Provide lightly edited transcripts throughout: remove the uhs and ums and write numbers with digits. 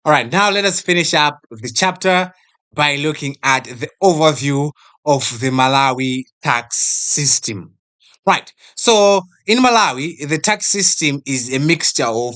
All right, now let us finish up the chapter by looking at the overview of the Malawi tax system. Right, so in Malawi, the tax system is a mixture of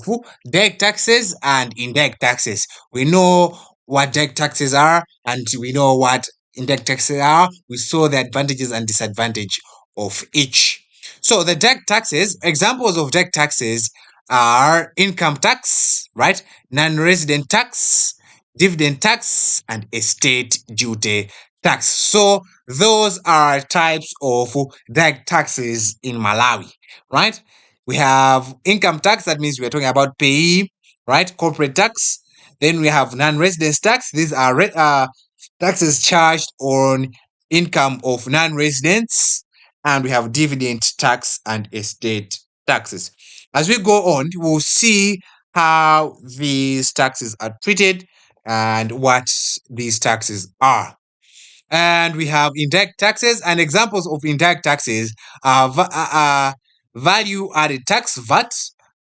direct taxes and indirect taxes. We know what direct taxes are and we know what indirect taxes are. We saw the advantages and disadvantage of each. So the direct taxes, examples of direct taxes are income tax, right? Non-resident tax, dividend tax, and estate duty tax. So those are types of direct taxes in Malawi, right? We have income tax, that means we're talking about payee, right? Corporate tax. Then we have non-residence tax. These are taxes charged on income of non-residents. And we have dividend tax and estate taxes. As we go on, we'll see how these taxes are treated and what these taxes are. And we have indirect taxes, and examples of indirect taxes are value added tax, VAT,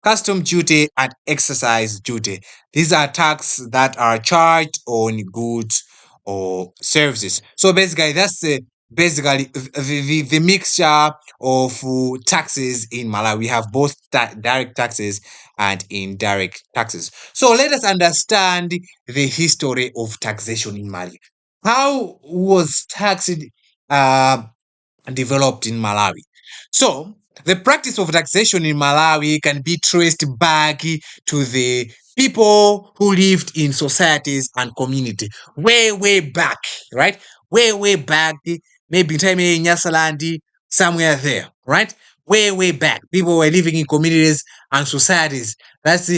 custom duty, and excise duty. These are taxes that are charged on goods or services. So basically, that's the mixture of taxes in Malawi. We have both direct taxes and indirect taxes. So let us understand the history of taxation in Mali. How was tax uh, developed in Malawi? So, the practice of taxation in Malawi can be traced back to the people who lived in societies and community way back, right? Way back, maybe time in Nyasaland, somewhere there, right? Way back. People were living in communities and societies. That's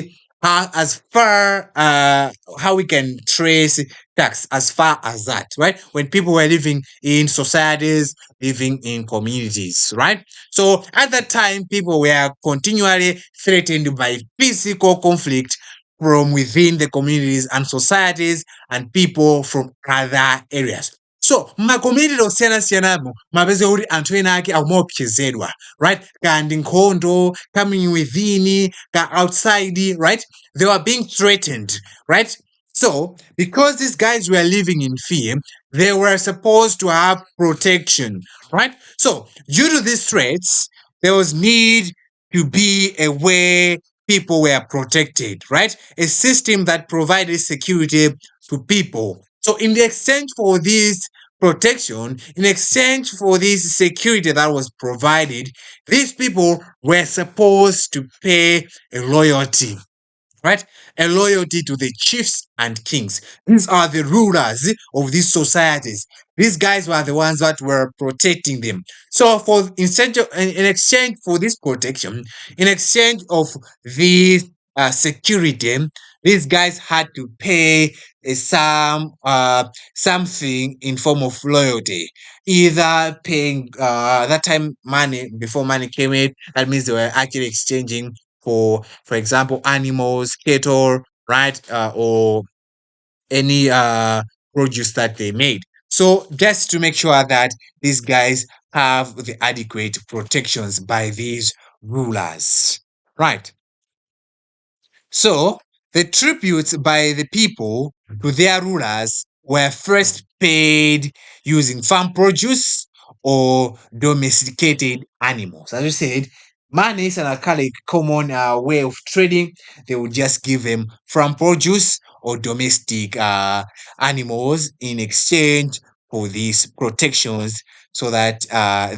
as far how we can trace tax as far as that, right? When people were living in societies, living in communities, right? So at that time, people were continually threatened by physical conflict from within the communities and societies and people from other areas. So makomiti osiyanasiyanapo mapeze kuti anthu ena ake akumaopsezedwa, right? Kandi nkhondo coming within, ka outside, right? They were being threatened, right? So because these guys were living in fear, they were supposed to have protection, right? So due to these threats, there was need to be a way people were protected, right? A system that provided security to people. So in the exchange for this protection, in exchange for this security that was provided, these people were supposed to pay a loyalty, right? A loyalty to the chiefs and kings. These are the rulers of these societies. These guys were the ones that were protecting them. So, in exchange for this protection, in exchange of this security, these guys had to pay something in form of loyalty, either paying that time money before money came in. That means they were actually exchanging for example, animals, cattle, right, or any produce that they made. So just to make sure that these guys have the adequate protections by these rulers, right? So the tributes by the people to their rulers were first paid using farm produce or domesticated animals. As we said, money is an alcoholic common way of trading. They would just give them farm produce or domestic animals in exchange for these protections so that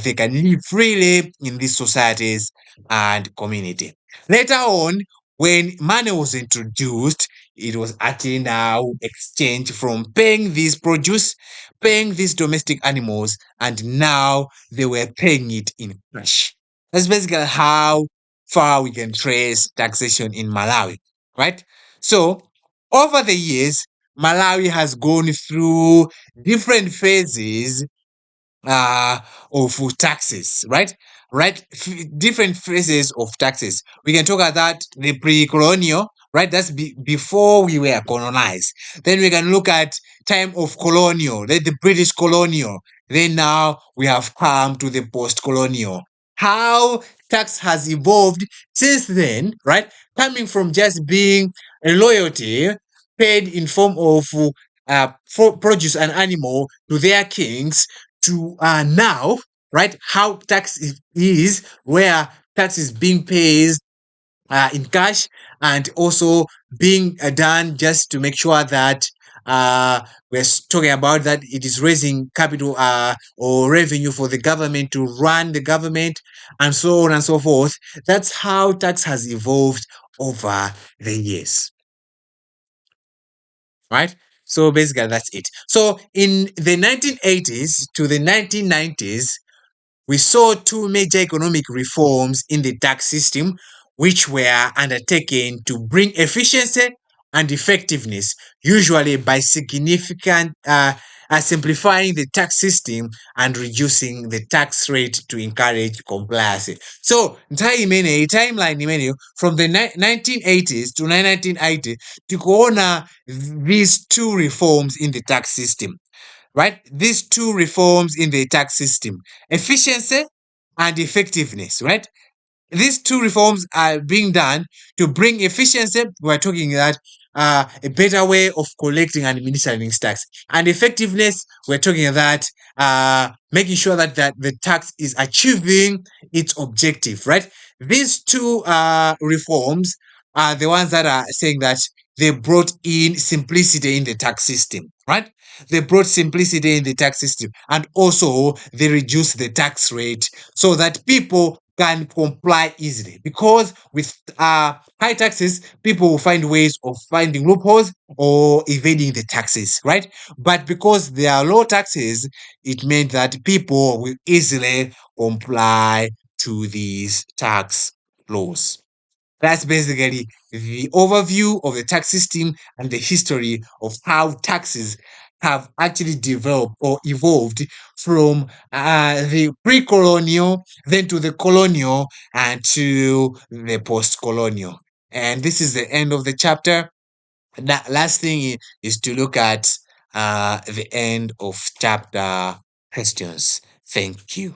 they can live freely in these societies and community. Later on, when money was introduced, it was actually now exchanged from paying these produce, paying these domestic animals, and now they were paying it in cash. That's basically how far we can trace taxation in Malawi, right? So, over the years, Malawi has gone through different phases uh of taxes, right? Different phases of taxes. We can talk about that, the pre-colonial, right? That's before we were colonized. Then we can look at time of colonial, then the British colonial. Then now we have come to the post-colonial. How tax has evolved since then, right? Coming from just being a loyalty paid in form of produce and animal to their kings to now, right? How tax is where tax is being paid in cash and also being done just to make sure that we're talking about that it is raising capital or revenue for the government to run the government and so on and so forth. That's how tax has evolved over the years, right? So basically, that's it. So in the 1980s to the 1990s, we saw two major economic reforms in the tax system, which were undertaken to bring efficiency and effectiveness, usually by significant simplifying the tax system and reducing the tax rate to encourage compliance. So, timeline imene from the 1980s to 1990 tukuona these two reforms in the tax system, right? These two reforms in the tax system, efficiency and effectiveness, right? These two reforms are being done to bring efficiency. We're talking that a better way of collecting and administering tax, and effectiveness. We're talking that making sure that the tax is achieving its objective, right? These two reforms are the ones that are saying that they brought in simplicity in the tax system, right? They brought simplicity in the tax system, and also they reduced the tax rate so that people can comply easily. Because with high taxes, people will find ways of finding loopholes or evading the taxes, right? But because there are low taxes, it meant that people will easily comply to these tax laws. That's basically the overview of the tax system and the history of how taxes have actually developed or evolved from the pre-colonial, then to the colonial, and to the post-colonial. And this is the end of the chapter. That last thing is to look at the end of chapter questions. Thank you.